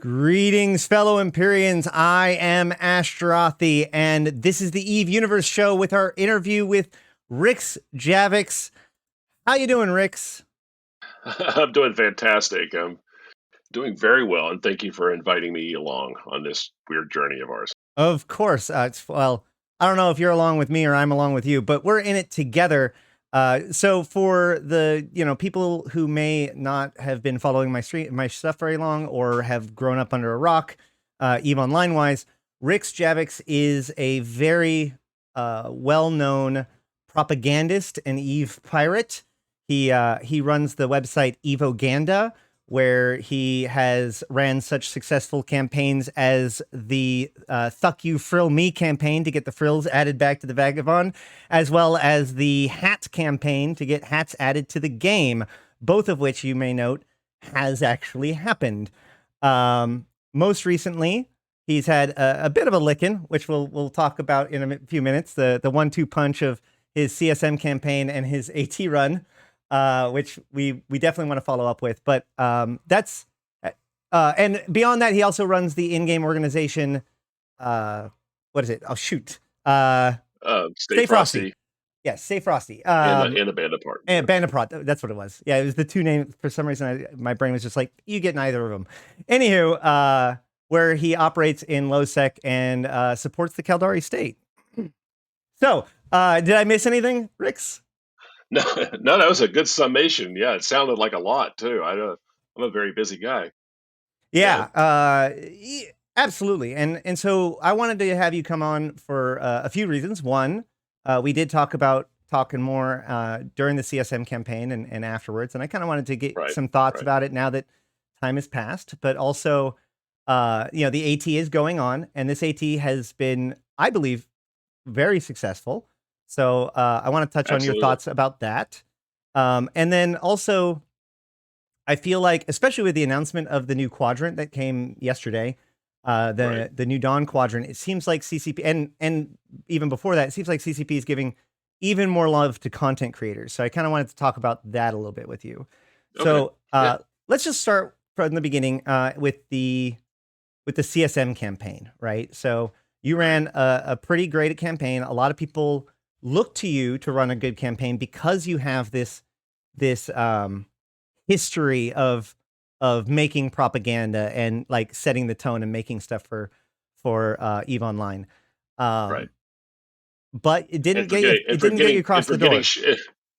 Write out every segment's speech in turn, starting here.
Greetings, fellow Empyreans. I am Ashtarothi, and this is the Eve Universe show with our interview with Rixx Javix. How you doing, Rixx? I'm doing fantastic. I'm doing very well, and thank you for inviting me along on this weird journey of ours. Of course. Well, I don't know if you're along with me or I'm along with you, but we're in it together. So for the people who may not have been following my stuff very long or have grown up under a rock, Eve Online wise, Rixx Javix is a very well-known propagandist and Eve pirate. He runs the website Evoganda, where he has ran such successful campaigns as the Thuck You Frill Me campaign to get the frills added back to the Vagabond, as well as the hat campaign to get hats added to the game, both of which you may note has actually happened. Most recently, he's had a bit of a licking, which we'll talk about in a few minutes, the 1-2 punch of his CSM campaign and his AT run. Which we definitely want to follow up with, but that's and beyond that, he also runs the in-game organization. What is it? Oh shoot! Stay Frosty. Yes, Stay Frosty. And the Band Apart. And Band Apart. That's what it was. Yeah, it was the two names. For some reason, my brain was just like, you get neither of them. Anywho, where he operates in low sec and supports the Caldari state. So, did I miss anything, Rixx? No, that was a good summation. Yeah, it sounded like a lot too. I'm a very busy guy. Yeah, absolutely. And so I wanted to have you come on for a few reasons. One, we did talking more during the CSM campaign and afterwards, and I kind of wanted to get some thoughts about it now that time has passed. But also, the AT is going on, and this AT has been, I believe, very successful. So I want to touch on your thoughts about that. And then also, I feel like, especially with the announcement of the new quadrant that came yesterday, the new Dawn quadrant, it seems like CCP, and even before that, it seems like CCP is giving even more love to content creators. So I kind of wanted to talk about that a little bit with you. Okay. So let's just start from the beginning with the CSM campaign, right? So you ran a pretty great campaign. A lot of people look to you to run a good campaign because you have this history of making propaganda and like setting the tone and making stuff for Eve Online. But it didn't get you across the door.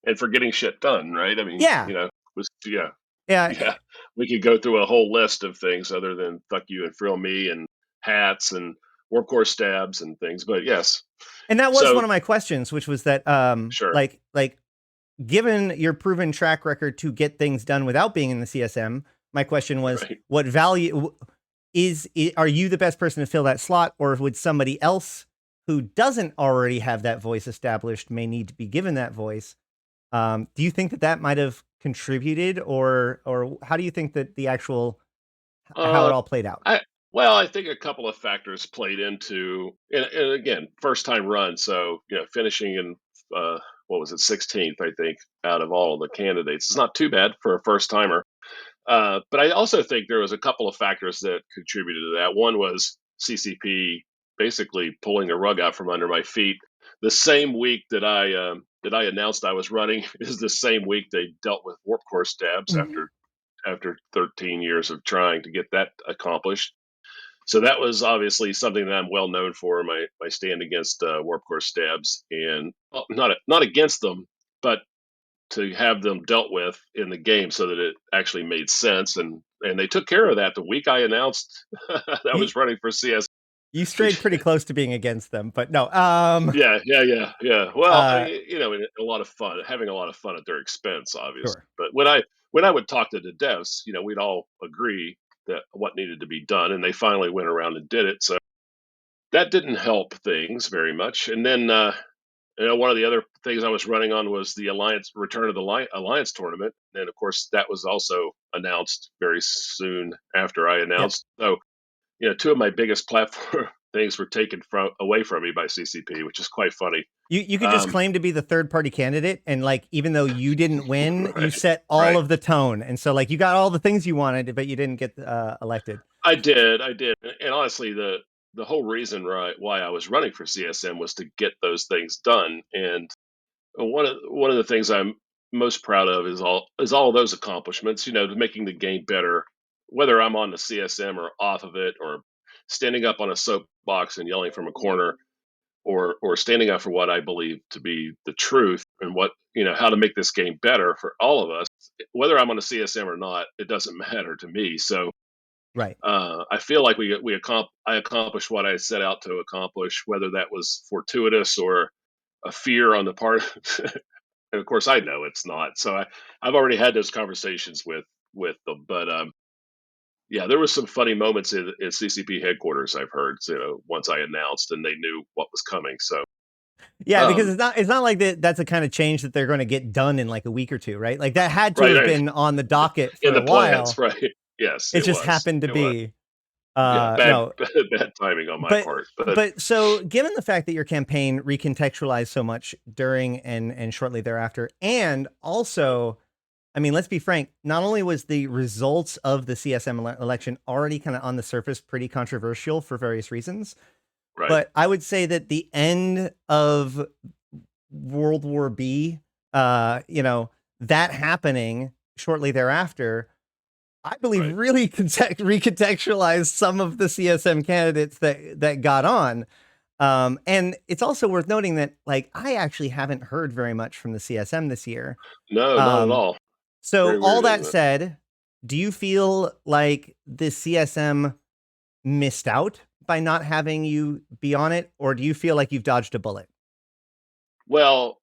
And for getting shit done, right? I mean, yeah. We could go through a whole list of things other than Thuck You and Frill Me and hats and Warp Core stabs and things, but yes. And that was one of my questions, which was that, like, given your proven track record to get things done without being in the CSM, my question was, what value are you the best person to fill that slot, or would somebody else who doesn't already have that voice established may need to be given that voice? Do you think that might have contributed, or how do you think that the actual how it all played out? I think a couple of factors played into, and again, first time run. So, finishing in, 16th, I think, out of all the candidates. It's not too bad for a first timer. But I also think there was a couple of factors that contributed to that. One was CCP basically pulling the rug out from under my feet. The same week that I announced I was running is the same week they dealt with Warp Core stabs after 13 years of trying to get that accomplished. So that was obviously something that I'm well known for, my stand against Warp Core stabs, and not against them, but to have them dealt with in the game so that it actually made sense. And they took care of that the week I announced that I was running for CS. You strayed pretty close to being against them, but no. Yeah. Well, a lot of fun, having a lot of fun at their expense, obviously. Sure. But when I would talk to the devs, we'd all agree that what needed to be done, and they finally went around and did it. So that didn't help things very much. And then, one of the other things I was running on was the Return of the Alliance tournament. And of course, that was also announced very soon after I announced. Yep. So, two of my biggest things were taken away from me by CCP, which is quite funny. You could just claim to be the third party candidate, and like even though you didn't win, you Right, set all right. of the tone, and so like you got all the things you wanted, but you didn't get elected. I did, and honestly, the whole reason why I was running for CSM was to get those things done. And one of the things I'm most proud of is all of those accomplishments. You know, to making the game better, whether I'm on the CSM or off of it, or standing up on a soapbox and yelling from a corner, or standing up for what I believe to be the truth, and what, how to make this game better for all of us. Whether I'm on a CSM or not, it doesn't matter to me. So Right. I feel like I accomplished what I set out to accomplish, whether that was fortuitous or a fear on the part. And of course, I know it's not. So I've already had those conversations with them. But yeah, there was some funny moments in CCP headquarters. I've heard, once I announced and they knew what was coming. So Yeah, because um, it's not like that's a kind of change that they're going to get done in like a week or two, right? Like that had to right, have right, been on the docket in for the a plans, while. right? Yes, It it just was. happened to It was. be. Yeah, bad No, bad timing on my but part. But so given the fact that your campaign recontextualized so much during and shortly thereafter, and also, I mean, let's be frank, not only was the results of the CSM election already kind of on the surface pretty controversial for various reasons, right, but I would say that the end of World War B, that happening shortly thereafter, I believe right. really recontextualized some of the CSM candidates that got on. And it's also worth noting that like I actually haven't heard very much from the CSM this year. No, not at Um, all. so Very all weird, that isn't it? said, do you feel like the CSM missed out by not having you be on it, or do you feel like you've dodged a bullet? Well,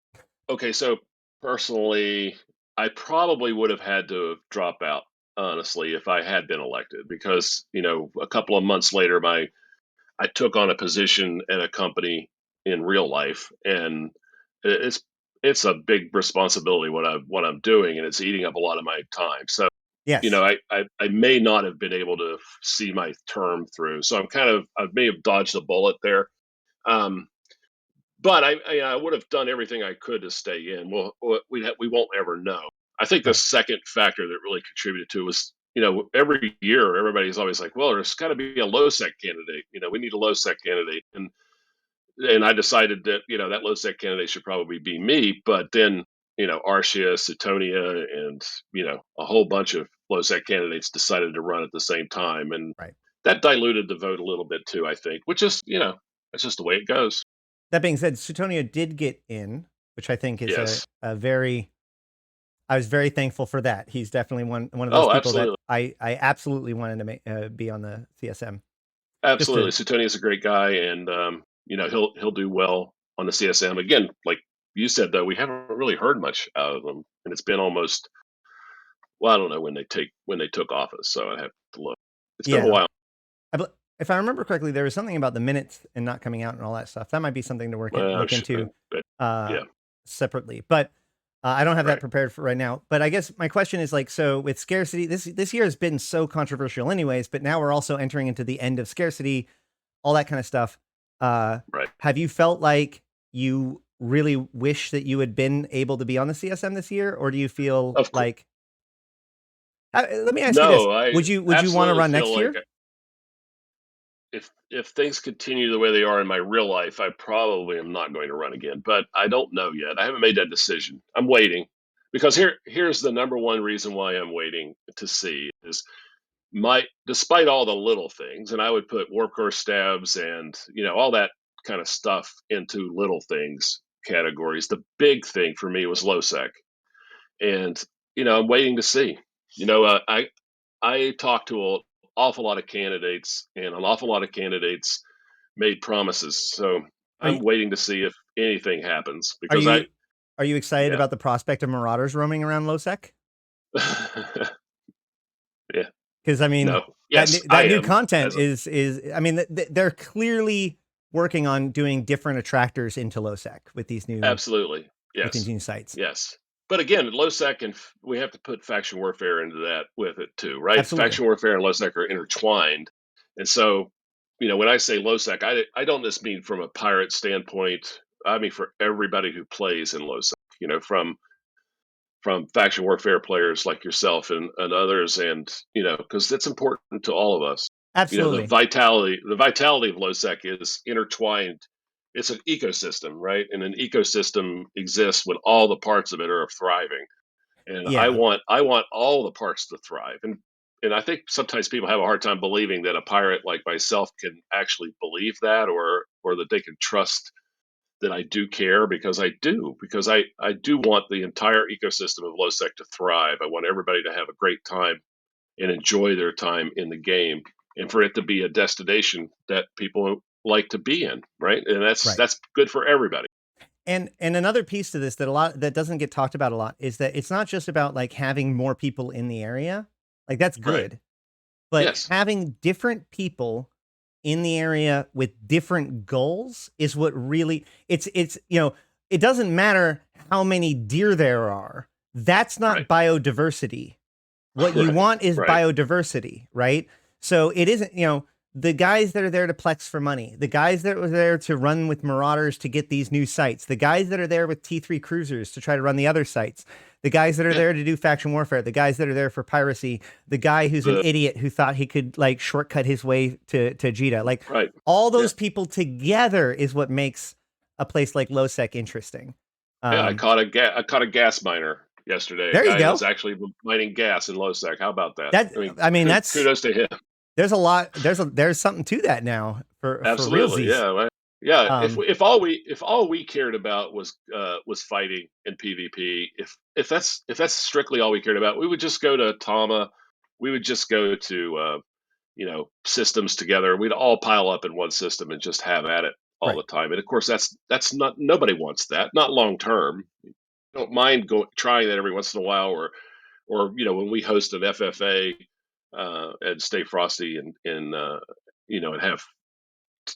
okay, so personally, I probably would have had to drop out, honestly, if I had been elected, because, a couple of months later, I took on a position at a company in real life, and it's it's a big responsibility what I'm doing, and it's eating up a lot of my time. So, Yes. I may not have been able to see my term through. So I may have dodged a bullet there. Um, but I would have done everything I could to stay in. Well, we won't ever know. I think the Right. second factor that really contributed to was, every year everybody's always like, well, there's got to be a low sec candidate. We need a low sec candidate, and I decided that, that low sec candidate should probably be me. But then, Arcia, Suetonia, and, a whole bunch of low sec candidates decided to run at the same time, and Right. that diluted the vote a little bit too. I think, which is, that's just the way it goes. That being said, Suetonia did get in, which I think is Yes. a very I was very thankful for that. He's definitely one of those Oh, people that absolutely. I absolutely wanted to be on the CSM. Just Absolutely, to Suetonius is a great guy, and he'll do well on the CSM. Again, like you said, though, we haven't really heard much out of him, and it's been almost, well, I don't know when they took office, so I have to look. It's been a yeah. while. If I remember correctly, there was something about the minutes and not coming out and all that stuff. That might be something to look into But uh, yeah, separately. But I don't have that right. prepared for right now. But I guess my question is like, so with scarcity, this year has been so controversial, anyways. But now we're also entering into the end of scarcity, all that kind of stuff. Right. Have you felt like you really wish that you had been able to be on the CSM this year, or do you feel Of course. like? Let me ask you this: No, I would you want to absolutely run feel next like year? if things continue the way they are in my real life, I probably am not going to run again. But I don't know yet. I haven't made that decision. I'm waiting, because here's the number one reason why I'm waiting to see is my despite all the little things, and I would put warp core stabs and, all that kind of stuff into little things categories. The big thing for me was low sec, and, I'm waiting to see. I talked to an awful lot of candidates, and an awful lot of candidates made promises. So Are I'm you waiting to see if anything happens, are because you are you excited yeah. about the prospect of marauders roaming around Losec? Yeah, Because I mean, no, yes, I that new am. content is I mean, they're clearly working on doing different attractors into Losec Absolutely. with these Yes. new sites. Yes. But again, LoSec and we have to put faction warfare into that with it too, right? Absolutely. Faction warfare and LoSec are intertwined. And so when I say low sec, I don't just mean from a pirate standpoint. I mean for everybody who plays in low sec. From faction warfare players like yourself and others, and because it's important to all of us. The Absolutely. vitality of low sec is intertwined. It's an ecosystem, right? And an ecosystem exists when all the parts of it are thriving. And I Yeah. want all the parts to thrive. And I think sometimes people have a hard time believing that a pirate like myself can actually believe that, or that they can trust that I do care, because I do want the entire ecosystem of LowSec to thrive. I want everybody to have a great time and enjoy their time in the game, and for it to be a destination that people like to be in, right? And Right. that's good for everybody. And another piece to this that doesn't get talked about a lot is that it's not just about like having more people in the area. Like that's Right. good. But Yes. having different people in the area with different goals is what really it's it doesn't matter how many deer there are. That's not Right. biodiversity. What you Right. want is Right. biodiversity, right? So it isn't, the guys that are there to plex for money, the guys that were there to run with marauders to get these new sites, the guys that are there with T3 cruisers to try to run the other sites, the guys that are Yeah. there to do faction warfare, the guys that are there for piracy, the guy who's an idiot who thought he could like shortcut his way to Jita. Like Right. all Yeah. those people together is what makes a place like LowSec interesting. Yeah, I caught a gas miner yesterday. A There you guy go. was actually mining gas in LowSec. How about that? That I mean, I mean that's kudos to him. there's a lot there's something to that now for Absolutely, realsies. yeah, right. Yeah. Um, If all we cared about was fighting in PvP, if that's strictly all we cared about, we would just go to Tama. We would just go to systems together. We'd all pile up in one system and just have at it all right. the time. And of course, that's not nobody wants that. Not long term. Don't mind trying that every once in a while, or when we host an FFA and Stay Frosty and have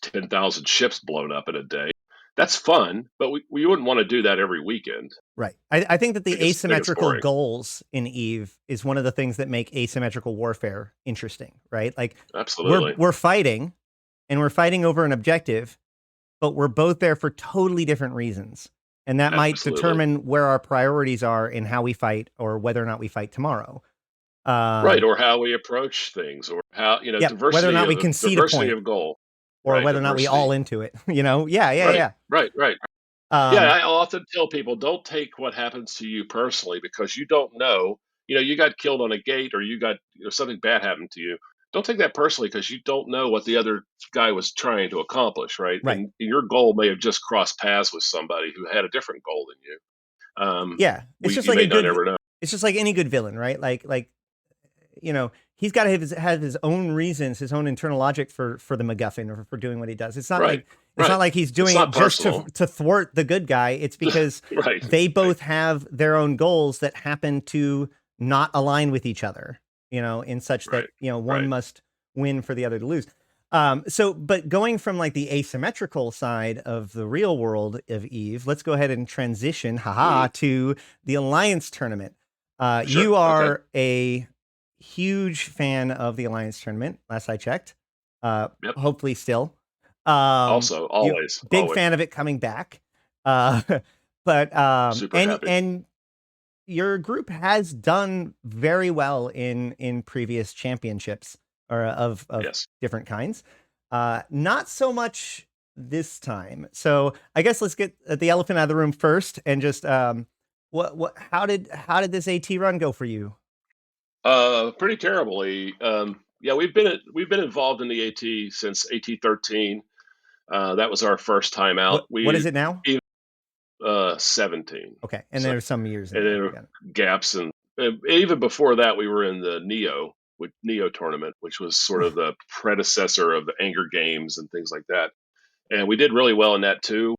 10,000 ships blown up in a day. That's fun, but we wouldn't want to do that every weekend. Right. I think that the Think it's asymmetrical boring. goals in Eve is one of the things that make asymmetrical warfare interesting, right? Like Absolutely. we're fighting and we're fighting over an objective, but we're both there for totally different reasons. And that might Absolutely. determine where our priorities are in how we fight or whether or not we fight tomorrow. Right, or how we approach things, or how Yeah, whether or not we concede a diversity point of goal. or Right, whether or not we diversity. all into it, Yeah, yeah, Right, yeah. right, right. Yeah, Um, I often tell people, don't take what happens to you personally, because you don't know. You got killed on a gate, or you got something bad happened to you. Don't take that personally, because you don't know what the other guy was trying to accomplish, right? right. And your goal may have just crossed paths with somebody who had a different goal than you. Yeah. It's just You like may not ever know. it's just like any good villain, right? Like he's got to have his own reasons, his own internal logic for the MacGuffin or for doing what he does. Right, It's not right. like he's It's doing it not just personal. to thwart the good guy. It's because Right, they right, both have their own goals that happen to not align with each other, in such that, right, one right. must win for the other to lose. But going from like the asymmetrical side of the real world of Eve, let's go ahead and transition, Mhm. to the Alliance tournament. Sure. You Okay. are a huge fan of the Alliance tournament, last I checked. Yep. Hopefully still. Also, You always, big always fan of it coming back. Uh, but super happy. and your group has done very well in previous championships or of Yes. different kinds. Not so much this time. So I guess let's get the elephant out of the room first and just what how did this AT run go for you? Pretty terribly. Yeah, we've been involved in the AT since AT13. That was our first time out. What is it now? 17. Okay, and So, there's some years in and there. there were Got it. gaps, and even before that, we were in the Neo tournament, which was sort of Oof. the predecessor of the Anger Games and things like that. And we did really well in that too.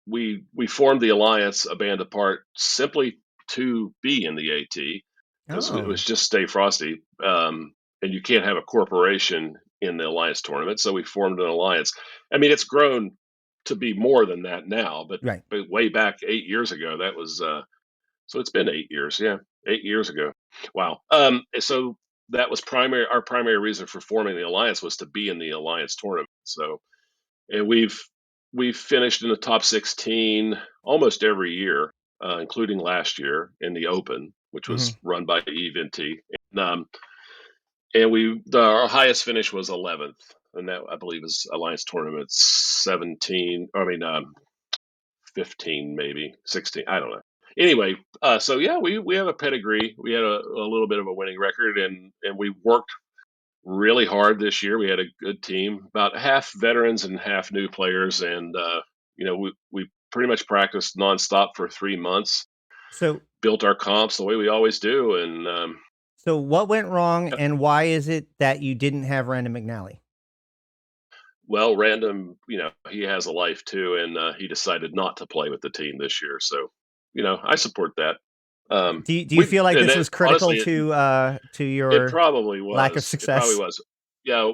We formed the alliance, a band apart, simply to be in the AT, because it Oh, was just Stay Frosty, and you can't have a corporation in the alliance tournament, so we formed an alliance. I mean, it's grown to be more than that now, but right. way back 8 years ago, that was so it's been 8 years, yeah, 8 years ago. Wow. So that was our primary reason for forming the alliance was to be in the alliance tournament. So, and we've finished in the top 16 almost every year, including last year in the Open, which Hmm. was run by Eventi. And our highest finish was 11th, and that I believe is Alliance Tournament 17. I mean, 15, maybe 16. I don't know. Anyway, so yeah, we have a pedigree. We had a little bit of a winning record, and we worked really hard this year. We had a good team, about half veterans and half new players, and we pretty much practiced nonstop for 3 months. So Built our comps the way we always do, and so what went wrong, and why is it that you didn't have Random McNally? well, Random, he has a life too, and he decided not to play with the team this year. So, I support that. Do you We've feel like and this it, was critical honestly, to it your probably lack of was. It probably success? was. Yeah,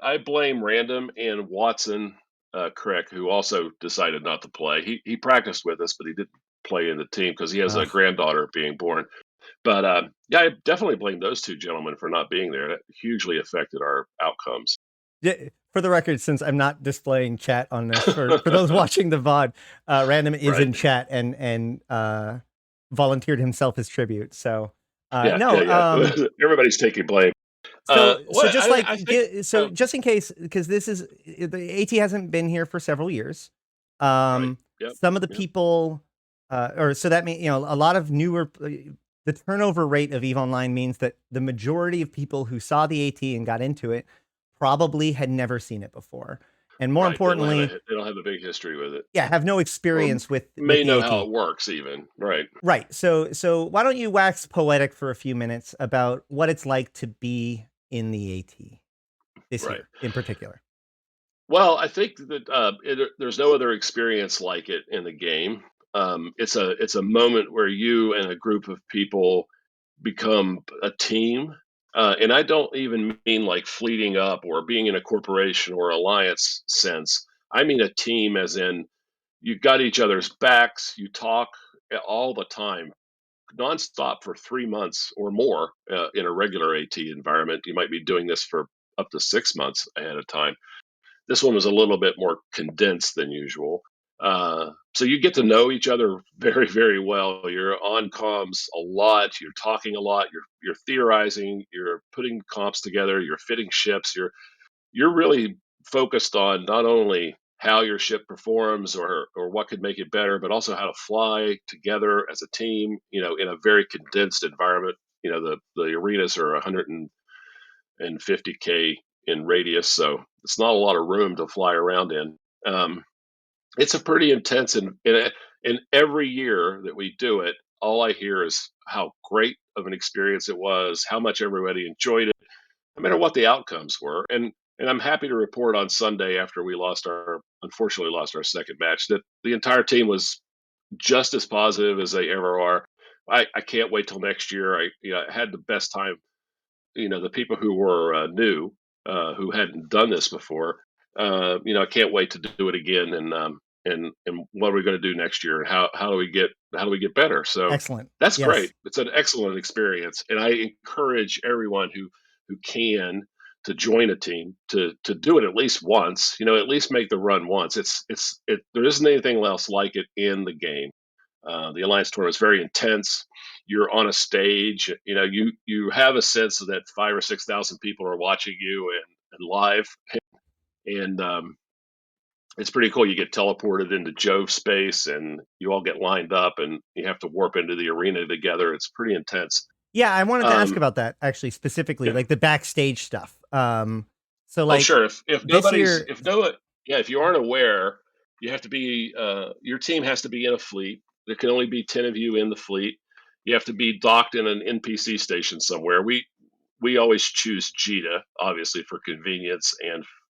I blame Random and Watson, Crick, who also decided not to play. He practiced with us, but he didn't play in the team because he has a Ugh. granddaughter being born. But yeah, I definitely blame those two gentlemen for not being there. That hugely affected our outcomes. Yeah, for the record, since I'm not displaying chat on this, for those watching the VOD, Random is Right. in chat and volunteered himself as tribute. So Yeah, yeah, no, yeah. Everybody's taking blame. so What just like I think. so just in case, because this is the AT hasn't been here for several years. Right. Yep. Some of the Yep. people, or so that means a lot of newer. The turnover rate of Eve Online means that the majority of people who saw the AT and got into it probably had never seen it before, and more Right. importantly, They don't have a big history with it, yeah, have no or experience with may the know how AT. it works. Even right. Right. So why don't you wax poetic for a few minutes about what it's like to be in the AT this Right. year in particular? Well, I think that there's no other experience like it in the game. It's a moment where you and a group of people become a team. And I don't even mean like fleeting up or being in a corporation or alliance sense. I mean a team as in you got each other's backs, you talk all the time, nonstop for 3 months or more in a regular AT environment. You might be doing this for up to 6 months ahead of time. This one was a little bit more condensed than usual. So you get to know each other very, very well. You're on comms a lot. You're talking a lot. You're theorizing. You're putting comps together. You're fitting ships. You're really focused on not only how your ship performs or what could make it better, but also how to fly together as a team. In a very condensed environment. The arenas are 150K in radius, so it's not a lot of room to fly around in. Um, it's a pretty intense, and every year that we do it, all I hear is how great of an experience it was, how much everybody enjoyed it, no matter what the outcomes were. And I'm happy to report on Sunday after we unfortunately lost our second match, that the entire team was just as positive as they ever are. I can't wait till next year. I had the best time. The people who were new, who hadn't done this before, I can't wait to do it again. And what are we going to do next year? And how do we get better? So Excellent. that's great. Yes. It's an excellent experience, and I encourage everyone who can to join a team to do it at least once. At least make the run once. There isn't anything else like it in the game. The Alliance tournament is very intense. You're on a stage. You have a sense that 5 or 6 thousand people are watching you and live, and it's pretty cool. You get teleported into Jove space, and you all get lined up, and you have to warp into the arena together. It's pretty intense. Yeah, I wanted to ask Um, about that actually specifically, yeah. like the backstage stuff. So Oh, like sure. If this nobody's year, if no yeah, if you aren't aware, you have to be your team has to be in a fleet. There can only be 10 of you in the fleet. You have to be docked in an NPC station somewhere. We always choose Jita, obviously for convenience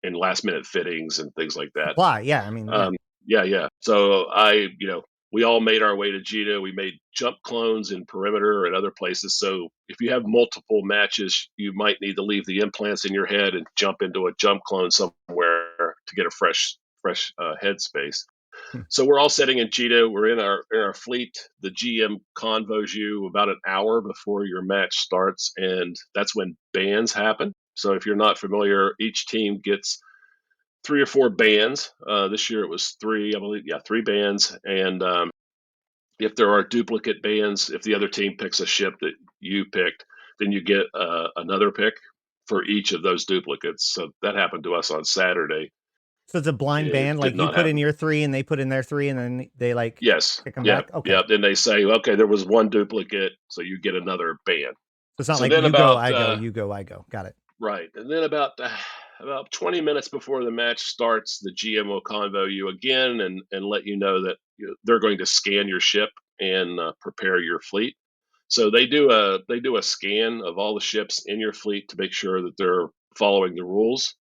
and last minute fittings and things like that. supply. Yeah, I mean, yeah. Um, yeah, yeah. So we all made our way to Jita. We made jump clones in Perimeter and other places. So if you have multiple matches, you might need to leave the implants in your head and jump into a jump clone somewhere to get a fresh headspace. Hmm. So we're all sitting in Cheetah. We're in our fleet. The GM convos you about an hour before your match starts, and that's when bans happen. So if you're not familiar, each team gets 3 or 4 bands. This year it was 3, I believe. Yeah, 3 bands. And if there are duplicate bands, if the other team picks a ship that you picked, then you get another pick for each of those duplicates. So that happened to us on Saturday. So it's a blind It ban, did like you not put in happen. your 3 and they put in their 3 and then they like Yes. kick them Yeah. back. Okay. Yeah. Then they say, okay, there was one duplicate, so you get another band. So it's not So like then you go, about I go, you go, I go. Got it. right, and then about 20 minutes before the match starts, the GM will convo you again and let you know that they're going to scan your ship and prepare your fleet. So they do a scan of all the ships in your fleet to make sure that they're following the rules.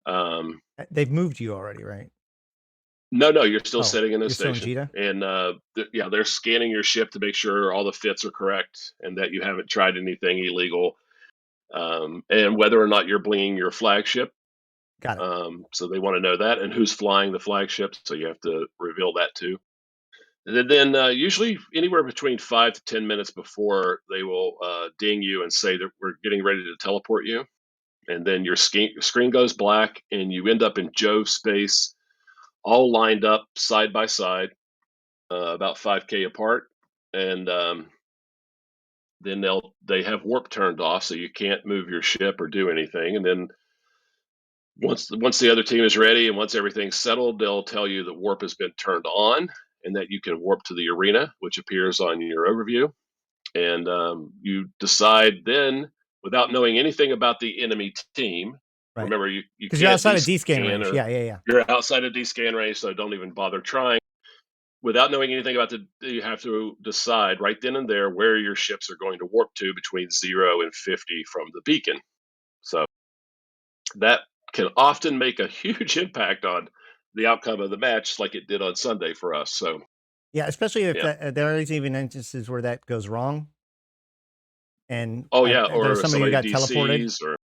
Um, They've moved you already, right? no, you're still Oh, sitting in the you're still in station, Cheetah? and yeah, they're scanning your ship to make sure all the fits are correct and that you haven't tried anything illegal, and whether or not you're blinging your flagship. Got it. So they want to know that and who's flying the flagship. So you have to reveal that too. And then usually anywhere between 5 to 10 minutes before they will ding you and say that we're getting ready to teleport you. And then your screen goes black and you end up in Jove space, all lined up side by side, about 5K apart. And then they have warp turned off, so you can't move your ship or do anything. And then once the other team is ready and once everything's settled, they'll tell you that warp has been turned on and that you can warp to the arena, which appears on your overview. And you decide then, without knowing anything about the enemy team. Right. Remember, you Because you're can't outside of D-scan descan, range. or Yeah, yeah, yeah. you're outside of descan range, so don't even bother trying. Without knowing anything about you have to decide right then and there where your ships are going to warp to between 0 and 50 from the beacon. So that can often make a huge impact on the outcome of the match, like it did on Sunday for us. So Yeah, especially if yeah. there is even instances where that goes wrong. And Oh yeah, there's or somebody who somebody got teleported. DCs, or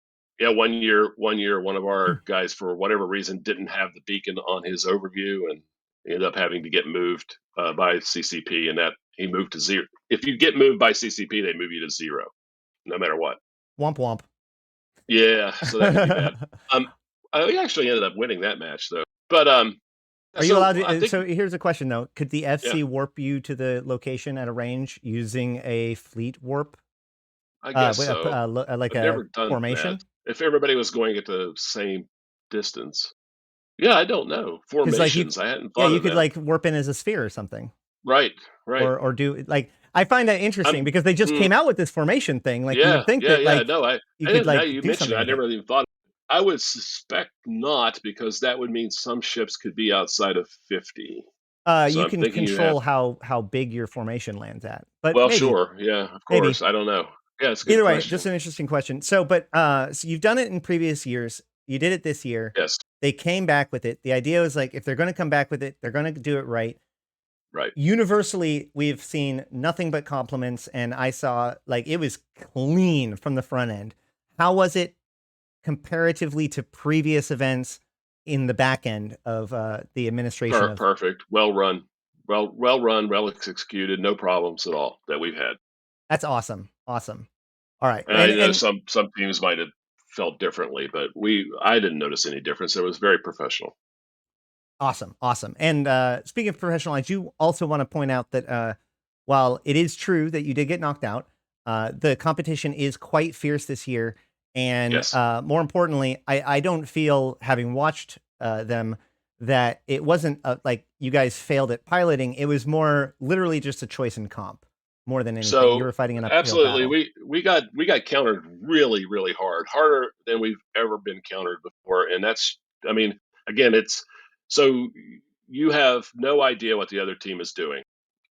yeah, one year one of our guys for whatever reason didn't have the beacon on his overview and ended up having to get moved by CCP, and that he moved to 0. If you get moved by CCP, they move you to 0 no matter what. Womp womp. Yeah, so that could be bad. Um, I actually ended up winning that match though, but Are you allowed so I to? think So here's a question though: could the yeah, FC warp you to the location at a range using a fleet warp, I guess so. like I've a never done that. formation? If everybody was going at the same distance. Yeah, I don't know. Because like Formations, I hadn't yeah, thought you of could that. like warp in as a sphere or something, Right, right. or do like I find that interesting I'm because they just mm, came out with this formation thing. Like you would yeah, think yeah, that yeah. like No, you I could didn't, now like you do mentioned it, something I with it. never even thought. I would suspect not, because that would mean some ships could be outside of 50. So You I'm can thinking you have. control how big your formation lands at, but Well, maybe sure, yeah, of maybe. course. I don't know. Yeah, it's a good Either way, just question. an interesting question. So, but so you've done it in previous years. You did it this year. Yes, They came back with it. The idea was like if they're going to come back with it, they're going to do it right. right. Universally, we've seen nothing but compliments, and I saw like it was clean from the front end. How was it comparatively to previous events in the back end of the administration of? Perfect. Well run. Well run. Well executed. No problems at all that we've had. That's awesome, awesome. All right, And I know some teams might have felt differently, but I didn't notice any difference. It was very professional. awesome, awesome. And speaking of professional, I do also want to point out that while it is true that you did get knocked out, the competition is quite fierce this year. And Yes. more importantly, I don't feel, having watched them, that it wasn't like you guys failed at piloting. It was more literally just a choice in comp more than anything. You So were fighting an uphill absolutely, battle. we got countered really really hard, harder than we've ever been countered before, and that's, I mean, again, it's so you have no idea what the other team is doing.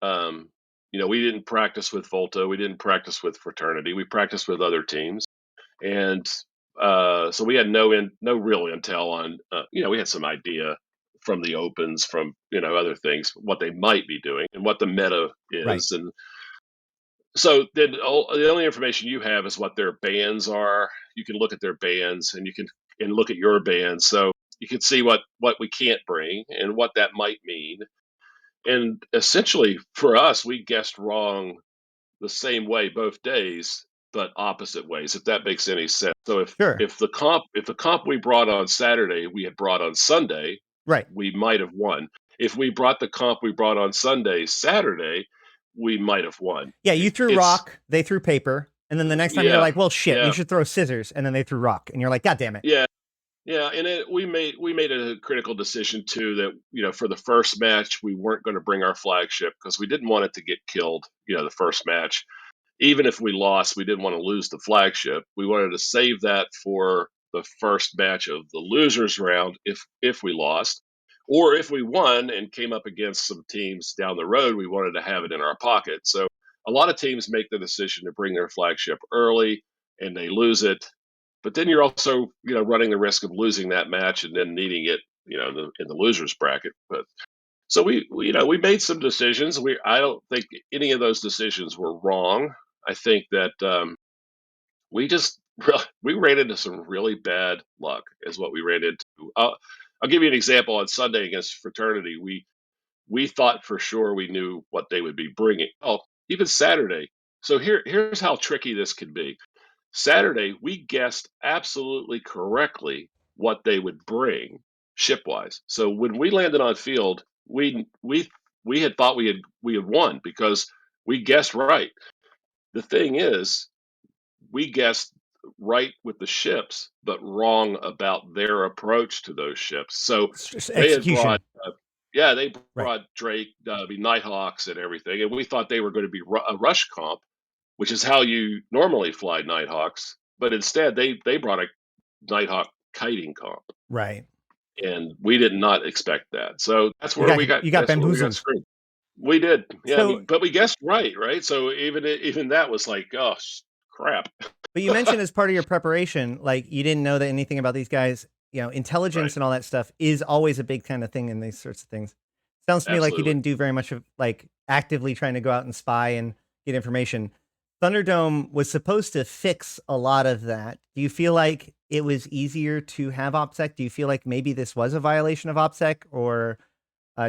Um, we didn't practice with Volta, we didn't practice with Fraternity, we practiced with other teams, and so we had no real intel on. We had some idea from the opens, from other things, what they might be doing and what the meta Right. is, and so then the only information you have is what their bands are. You can look at their bands, and you can look at your bands. So you could see what we can't bring and what that might mean. And essentially, for us, we guessed wrong the same way both days, but opposite ways, if that makes any sense. So Sure. if the comp we brought on Saturday we had brought on Sunday, Right. we might have won. If we brought the comp we brought on Sunday Saturday, we might have won. Yeah, you threw It's rock, they threw paper, and then the next time you're yeah, like, well, shit, we yeah, should throw scissors, and then they threw rock, and you're like, God damn it. yeah. Yeah, and we made a critical decision too that for the first match we weren't going to bring our flagship because we didn't want it to get killed. The first match, even if we lost, we didn't want to lose the flagship. We wanted to save that for the first match of the losers round if we lost, or if we won and came up against some teams down the road, we wanted to have it in our pocket. So a lot of teams make the decision to bring their flagship early and they lose it, but then you're also running the risk of losing that match and then needing it in the losers bracket. But so we made some decisions. I don't think any of those decisions were wrong. I think that we just we ran into some really bad luck, is what we ran into. I'll give you an example. On Sunday against Fraternity, we thought for sure we knew what they would be bringing. Oh, even Saturday. So here's how tricky this could be. Saturday, we guessed absolutely correctly what they would bring shipwise. So when we landed on field, we had thought we had won because we guessed right. The thing is, we guessed right with the ships, but wrong about their approach to those ships. So It's just they had execution. brought, yeah, they Right. brought Drake, Nighthawks, and everything, and we thought they were going to be a rush comp, which is how you normally fly Nighthawks. But instead, they brought a Nighthawk kiting comp, Right. and we did not expect that. So You got that's where we got bamboozled. screwed. We did, yeah. I So, mean, but we guessed right, right? So even that was like, oh crap. but you mentioned as part of your preparation, like you didn't know that anything about these guys, Right, intelligence and all that stuff is always a big kind of thing in these sorts of things. Sounds to me like you absolutely. didn't do very much of like actively trying to go out and spy and get information. Thunderdome was supposed to fix a lot of that. Do you feel like it was easier to have OPSEC? Do you feel like maybe this was a violation of OPSEC, or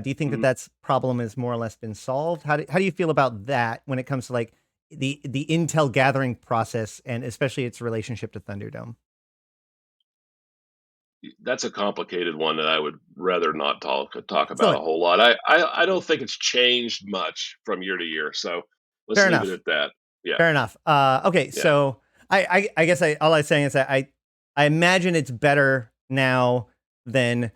do you think that Mhm. that's problem has more or less been solved? How do you feel about that when it comes to like the intel gathering process and especially its relationship to Thunderdome? That's a complicated one that I would rather not talk So about a look, whole lot. I don't think it's changed much from year to year. So let's fair leave it enough. at that. Yeah, Fair enough. Okay, yeah. so I guess all I'm saying is that I imagine it's better now than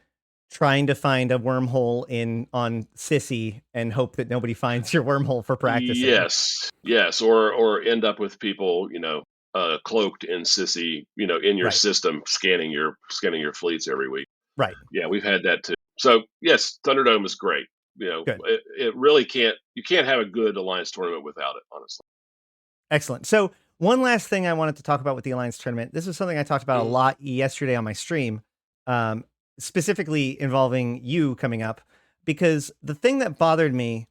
trying to find a wormhole in on Sissy and hope that nobody finds your wormhole for practicing. Yes, yes, or end up with people, cloaked in Sissy, in your Right. system, scanning your fleets every week. Right. Yeah, we've had that too. So yes, Thunderdome is great. Good. It really you can't have a good alliance tournament without it, honestly. Excellent. So one last thing I wanted to talk about with the Alliance tournament. This is something I talked about a Mhm. lot yesterday on my stream, um, specifically involving you coming up, because the thing that bothered me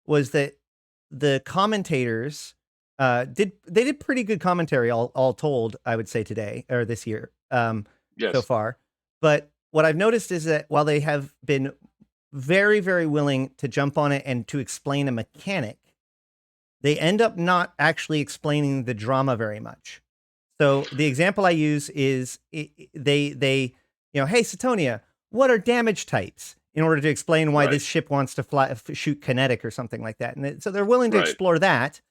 was that the commentators did pretty good commentary all told, I would say today or this year so Yes, far. But what I've noticed is that while they have been very, very willing to jump on it and to explain a mechanic, they end up not actually explaining the drama very much. So the example I use is they hey Satonia, what are damage types? In order to explain why right, this ship wants to shoot kinetic or something like that, and so they're willing to right, explore that,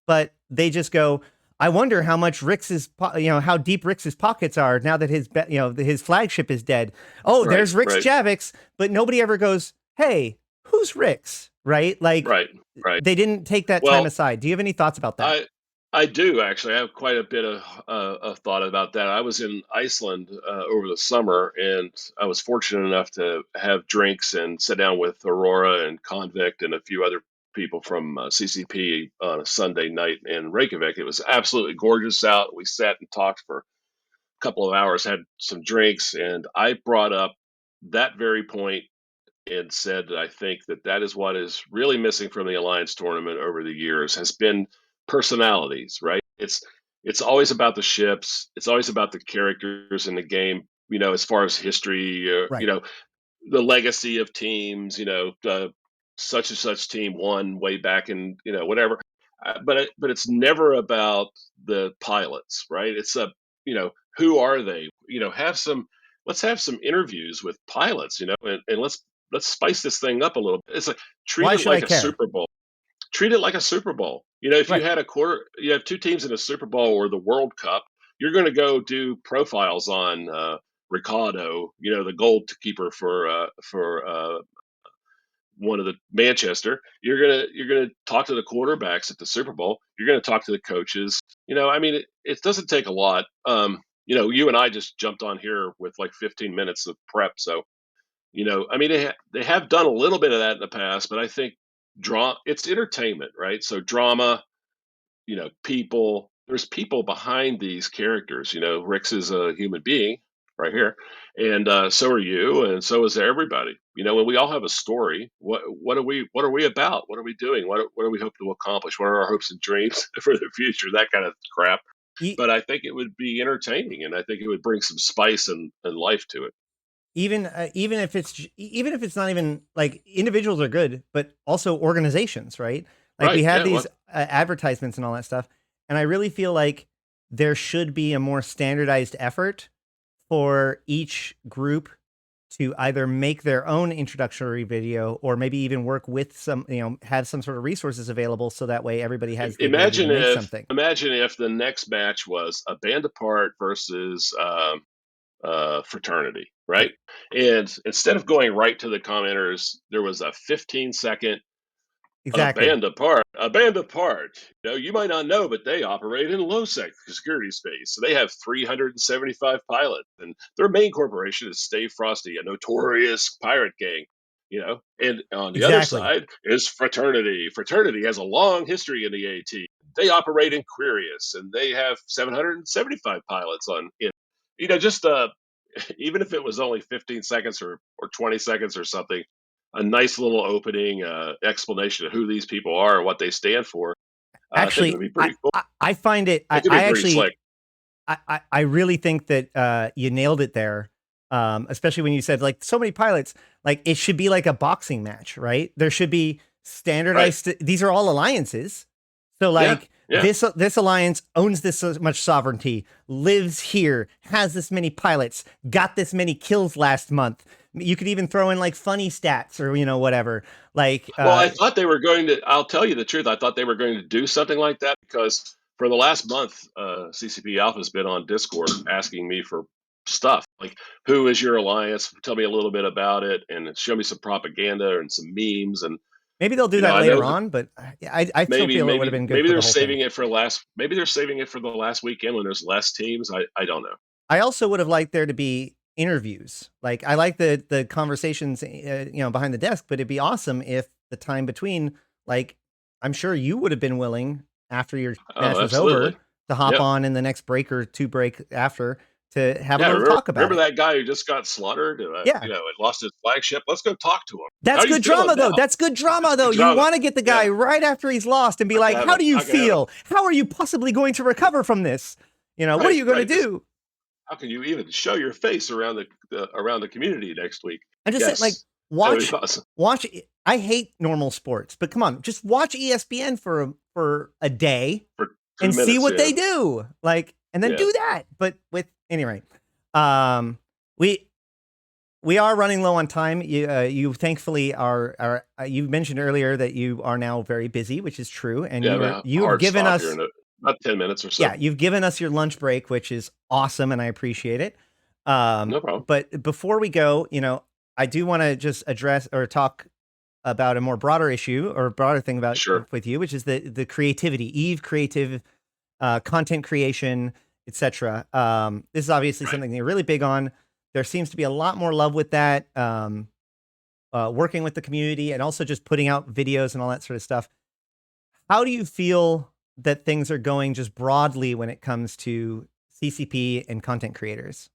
but they just go, I wonder how much how deep Rix's pockets are now that his flagship is dead. Oh, right, there's Rix right, Javix, but nobody ever goes, hey, who's Rix? Right? Like right, right. they didn't take that time Well, aside. Do you have any thoughts about that? I I do actually. I have quite a bit of thought about that. I was in Iceland over the summer, and I was fortunate enough to have drinks and sit down with Aurora and Convict and a few other people from CCP on a Sunday night in Reykjavik. It was absolutely gorgeous out. We sat and talked for a couple of hours, had some drinks, and I brought up that very point and said that I think that that is what is really missing from the Alliance tournament over the years has been personalities, right? It's always about the ships, it's always about the characters in the game, as far as history, Right. the legacy of teams, such and such team won way back in, whatever. But it's never about the pilots, right? It's who are they? Let's have some interviews with pilots, and let's spice this thing up a little bit. It's like treat Why it should I like a care? Super Bowl. Treat it like a Super Bowl. If you Right. had you have two teams in a Super Bowl or the World Cup, you're going to go do profiles on Ricardo, the goalkeeper for one of the Manchester. You're gonna talk to the quarterbacks at the Super Bowl. You're gonna talk to the coaches. It doesn't take a lot. You and I just jumped on here with like 15 minutes of prep, so they have done a little bit of that in the past, but I think it's entertainment, right? So drama, people. There's people behind these characters. Rix is a human being right here, and so are you, and so is everybody. And we all have a story. What are we about? What are we doing? What do we hope to accomplish? What are our hopes and dreams for the future? That kind of crap. E- But I think it would be entertaining, and I think it would bring some spice and life to it. even if even if it's not even like individuals are good, but also organizations, right? Like we Right? have Yeah. these advertisements and all that stuff, and I really feel like there should be a more standardized effort for each group to either make their own introductory video or maybe even work with some, have some sort of resources available so that way everybody has the ability to Imagine make if something. imagine if the next match was a band apart versus fraternity, right? And instead of going right to the commenters, there was a 15-second a Exactly. band apart. A band apart. You might not know, but they operate in low security space. So they have 375 pilots, and their main corporation is Stay Frosty, a notorious pirate gang. And on the other Exactly. side is Fraternity. Fraternity has a long history in the AT. They operate in Quirius, and they have 775 pilots on it. Just even if it was only 15 seconds or 20 seconds or something, a nice little opening explanation of who these people are and what they stand for. I think it Actually, would be pretty cool. I find it, It could be I pretty actually, slick. I really think that you nailed it there. Especially when you said like so many pilots, like it should be like a boxing match, right? There should be Right. standardized. These are all alliances, so Yeah. like Yeah. this alliance owns this so much sovereignty, lives here, has this many pilots, got this many kills last month. You could even throw in like funny stats or whatever. Like Well, I thought they were going to. I'll tell you the truth. I thought they were going to do something like that because for the last month, CCP Alpha has been on Discord asking me for stuff like, "Who is your alliance? Tell me a little bit about it, and show me some propaganda and some memes." And maybe they'll do that I know later that on, but I still maybe feel it would have maybe been good maybe for they're the whole thing. saving it for last. Maybe they're saving it for the last weekend when there's less teams. I don't know. I also would have liked there to be interviews. Like I like the conversations, behind the desk, but it'd be awesome if the time between, like, I'm sure you would have been willing after your match Oh, was over absolutely. to hop Yep. on in the next break or two break after to have a Yeah, little talk about remember it. that guy who just got slaughtered? Yeah. And lost his flagship. Let's go talk to him. How That's are you good feeling drama though. now? That's good drama Good though. You job. want to get the guy Yeah, right after he's lost and be like, "How do you I can have it. feel? How are you possibly going to recover from this? What are Right, you going to right. Just do?" how can you even show your face around the community next week? I'm just saying, like, Yes, that would watch, be awesome watch. I hate normal sports, but come on, just watch ESPN for a day for two and see minutes. what Yeah, they do, like, and then yeah. do that. But with anyway, um, we we are running low on time. You thankfully are. You mentioned earlier that you are now very busy, which is true, and Yeah, I have a you have hard given stop here us, in about 10 minutes or yeah, so. you've given us your lunch break, which is awesome, and I appreciate it. No problem. But before we go, I do want to just address or talk about a more broader issue or broader thing about Sure. with you, which is the creativity, Eve creative, content creation, etc. This is obviously Right. something you're really big on. There seems to be a lot more love with that, working with the community and also just putting out videos and all that sort of stuff. How do you feel that things are going just broadly when it comes to CCP and content creators?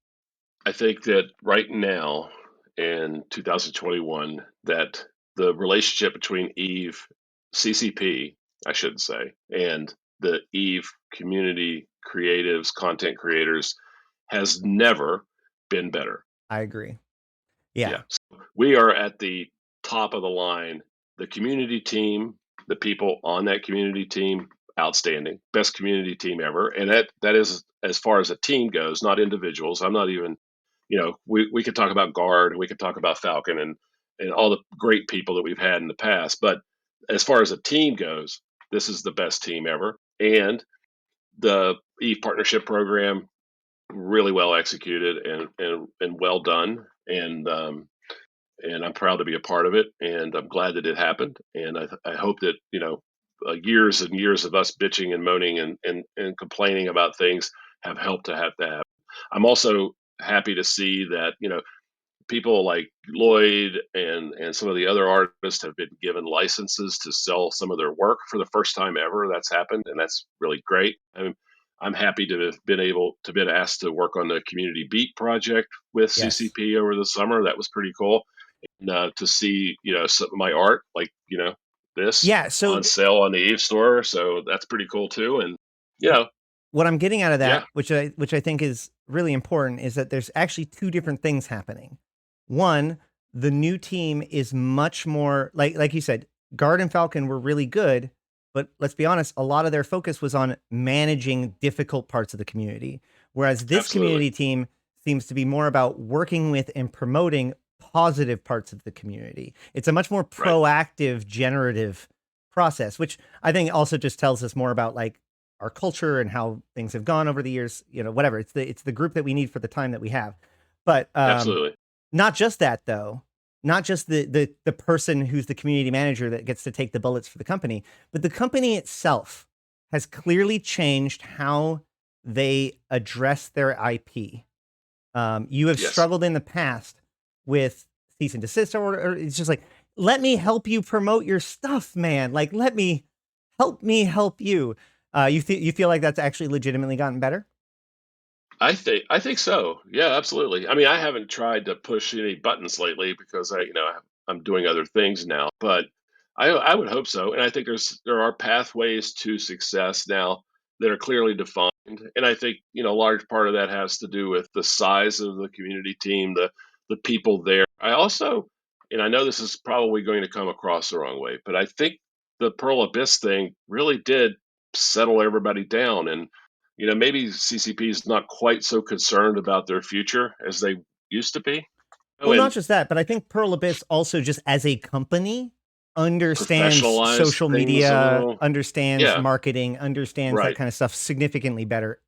I think that right now in 2021, that the relationship between Eve, CCP, I should say, and the Eve community creatives, content creators has never been better. I agree. Yeah. Yeah. So we are at the top of the line. The community team, the people on that community team, outstanding. Best community team ever. And that is as far as a team goes, not individuals. I'm not even, we could talk about Guard, we could talk about Falcon and all the great people that we've had in the past. But as far as a team goes, this is the best team ever. And the Eve partnership program, really well executed and well done. And I'm proud to be a part of it, and I'm glad that it happened. And I hope that years and years of us bitching and moaning and complaining about things have helped to have that happen. I'm also happy to see that people like Lloyd and some of the other artists have been given licenses to sell some of their work for the first time ever. That's happened, and that's really great. I'm happy to have been asked to work on the Community Beat project with Yes. CCP over the summer. That was pretty cool. And to see some of my art like this Yeah. So on sale on the Eve store, so that's pretty cool too. And you know, what I'm getting out of yeah, that, which I think is really important, is that there's actually two different things happening. One, the new team is much more like you said, Guard and Falcon were really good, but let's be honest, a lot of their focus was on managing difficult parts of the community. Whereas this absolutely community team seems to be more about working with and promoting positive parts of the community. It's a much more right. proactive, generative process, which I think also just tells us more about like our culture and how things have gone over the years, whatever. It's the group that we need for the time that we have. But Absolutely. not just that though, not just the person who's the community manager that gets to take the bullets for the company, but the company itself has clearly changed how they address their IP. You have Yes. struggled in the past with cease and desist or it's just like, let me help you promote your stuff, man. Like, help me help you. You feel like that's actually legitimately gotten better? I think so. Yeah, absolutely. I mean, I haven't tried to push any buttons lately because I'm doing other things now, but I would hope so. And I think there are pathways to success now that are clearly defined. And I think, a large part of that has to do with the size of the community team, the people there. I also, and I know this is probably going to come across the wrong way, but I think the Pearl Abyss thing really did settle everybody down. And maybe CCP is not quite so concerned about their future as they used to be. Oh, Well, not and just that, but I think Pearl Abyss also just as a company understands professionalize social things a media, little. understands Yeah, marketing, understands that right, kind of stuff significantly better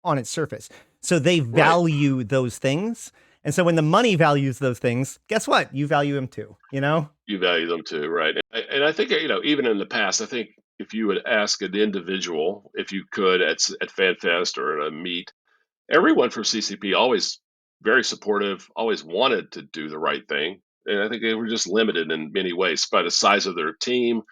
on its surface. So they right. value those things. And so when the money values those things, guess what? You value them too, you know? You value them too, right? And I think even in the past, I think if you would ask an individual, if you could at FanFest or at a meet, everyone from CCP always very supportive, always wanted to do the right thing. And I think they were just limited in many ways by the size of their team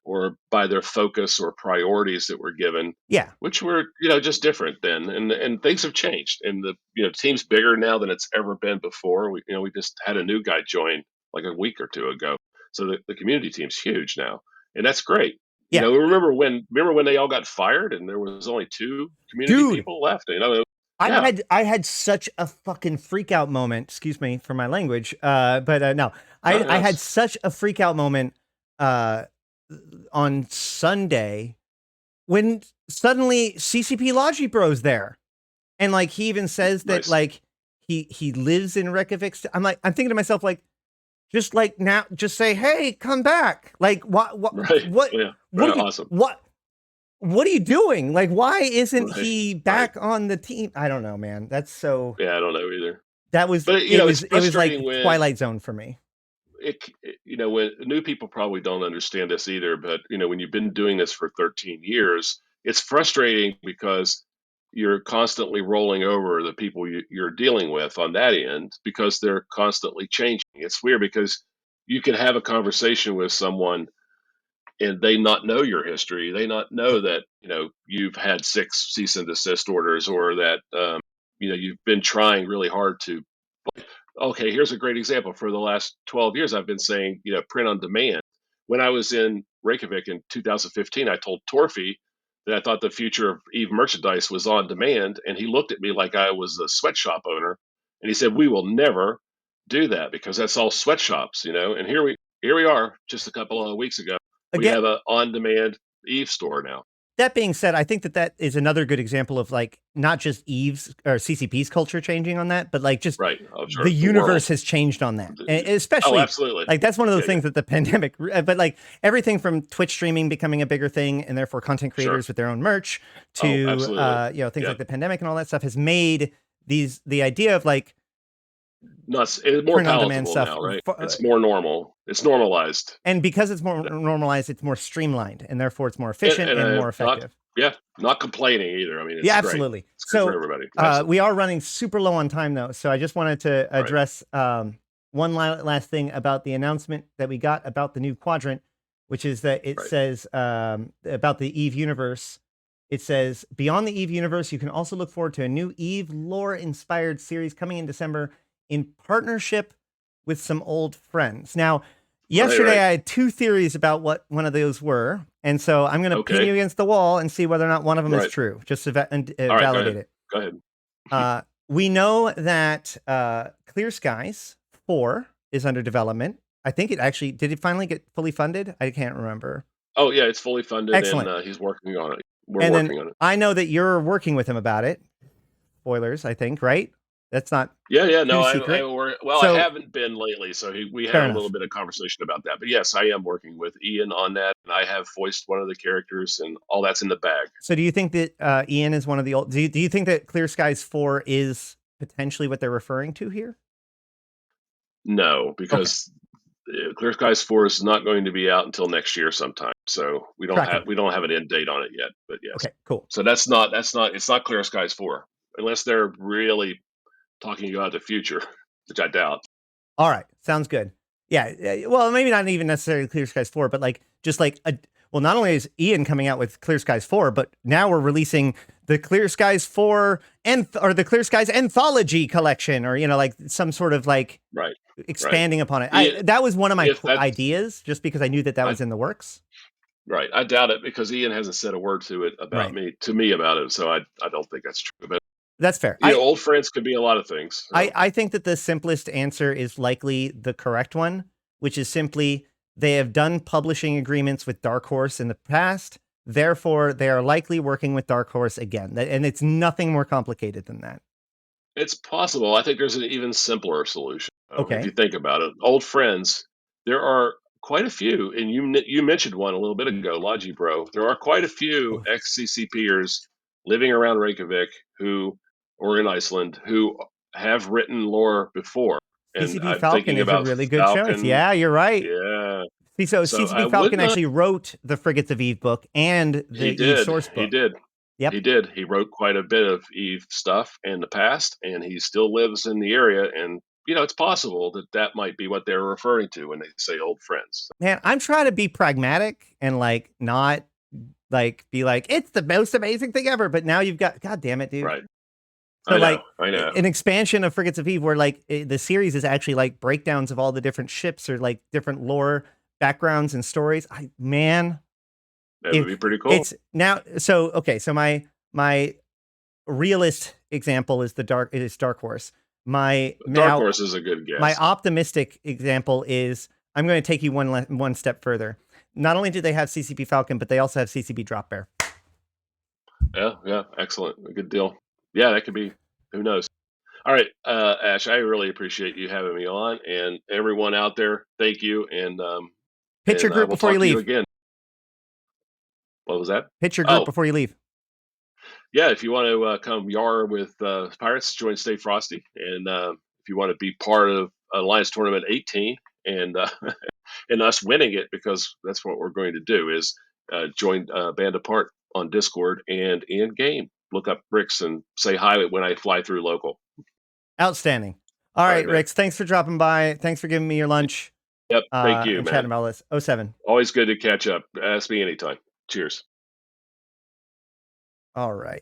or by their focus or priorities that were given, Yeah. which were, just different then. And things have changed. And the team's bigger now than it's ever been before. We just had a new guy join like a week or two ago. So the community team's huge now. And that's great. Yeah. Remember when they all got fired and there was only two community Dude, people left? I Yeah. had I had such a fucking freak out moment. Excuse me for my language. But no, Oh, I had yes. such a freak out moment uh on Sunday when suddenly CCP Logi Bro's there. And like he even says that Nice. like he lives in Reykjavik. I'm thinking to myself like just like now just say, "Hey, come back." Like Right. Yeah. what Right. are you Awesome. what are you doing? Like why isn't Right. he Right. back on the team? I don't know, man. That's so Yeah. I don't know either. that was But it's it was frustrating like when Twilight Zone for me. when new people probably don't understand this either. But when you've been doing this for 13 years, it's frustrating because you're constantly rolling over the people you're dealing with on that end because they're constantly changing. It's weird because you can have a conversation with someone and they not know your history. They not know that you've had 6 cease and desist orders, or that you've been trying really hard to. Okay, here's a great example. For the last 12 years, I've been saying print on demand. When I was in Reykjavik in 2015, I told Torfi that I thought the future of Eve merchandise was on demand, and he looked at me like I was a sweatshop owner. And he said, we will never do that because that's all sweatshops, And here we are, just a couple of weeks ago. We Again, have a on-demand Eve store now. that being said, I think that is another good example of like not just Eve's or CCP's culture changing on that, but like just Right. Oh, sure. the universe has changed on that. And especially, absolutely. like that's one of those Yeah, things that the pandemic, but like everything from Twitch streaming becoming a bigger thing, and therefore content creators with their own merch, to absolutely. things like the pandemic and all that stuff has made the idea of like It's more print on demand palatable stuff. now, right? It's more normal. It's normalized. And because it's more normalized, it's more streamlined, and therefore it's more efficient and more effective. Not complaining either. I mean, it's yeah, great. absolutely. It's good for everybody. We are running super low on time though, so I just wanted to address one last thing about the announcement that we got about the new quadrant, which is that it says about the Eve universe. It says, beyond the Eve universe, you can also look forward to a new Eve lore-inspired series coming in December in partnership with some old friends. Now, yesterday I had two theories about what one of those were, and so I'm going to pin you against the wall and see whether or not one of them is true, just to validate it. Go ahead. We know that Clear Skies 4 is under development. I think did it finally get fully funded? I can't remember. Oh, yeah, it's fully funded. Excellent. And he's working on it. We're working on it. I know that you're working with him about it. Spoilers, I think, right? That's not secret. I haven't been lately, so we had a little bit of conversation about that. But yes, I am working with Ian on that, and I have voiced one of the characters, and all that's in the bag. So do you think that Ian is one of the old... Do you think that Clear Skies 4 is potentially what they're referring to here? No, because Clear Skies 4 is not going to be out until next year sometime. So we don't have an end date on it yet. But yes. Okay, cool. So it's not Clear Skies 4 unless they're really talking about the future, which I doubt. All right, sounds good. Yeah, well, maybe not even necessarily Clear Skies 4, but like just like not only is Ian coming out with Clear Skies 4, but now we're releasing the Clear Skies 4 or the Clear Skies Anthology collection, or like some sort of like expanding upon it. That was one of my ideas, just because I knew that was in the works. Right, I doubt it because Ian hasn't said a word to me about it, so I don't think that's true. But that's fair. Old friends could be a lot of things. So. I think that the simplest answer is likely the correct one, which is simply they have done publishing agreements with Dark Horse in the past. Therefore, they are likely working with Dark Horse again. And it's nothing more complicated than that. It's possible. I think there's an even simpler solution. If you think about it. Old friends, there are quite a few, and you mentioned one a little bit ago, Logi Bro. There are quite a few ex-CCPers living around Reykjavik or in Iceland who have written lore before. And CCP Falcon is a really good choice. Yeah, you're right. Yeah. So CCP Falcon actually wrote the Frigates of Eve book and the Eve source book. He did. Yep. He did. He wrote quite a bit of Eve stuff in the past, and he still lives in the area. And it's possible that might be what they're referring to when they say old friends. Man, I'm trying to be pragmatic and like not like be like it's the most amazing thing ever. But now you've got, God damn it, dude. Right. So I know. An expansion of Frigates of Eve where like the series is actually like breakdowns of all the different ships or like different lore backgrounds and stories. That would be pretty cool. It's now. So my realist example is Dark Horse. Dark Horse is a good guess. My optimistic example is I'm going to take you one step further. Not only do they have CCP Falcon, but they also have CCP Drop Bear. Yeah, excellent, a good deal. Yeah, that could be. Who knows? All right, Ash, I really appreciate you having me on, and everyone out there, thank you. And pitch your group before you leave. Again. What was that? Pitch your group before you leave. Yeah, if you want to come yar with Pirates, join Stay Frosty. And if you want to be part of Alliance Tournament 18 and and us winning it, because that's what we're going to do, is join Band Apart on Discord and in game. Look up Rixx and say hi when I fly through local. Outstanding. All right, Rixx, thanks for dropping by. Thanks for giving me your lunch. Yep, thank you, man. Chatting about this. 07. Always good to catch up. Ask me anytime. Cheers. All right.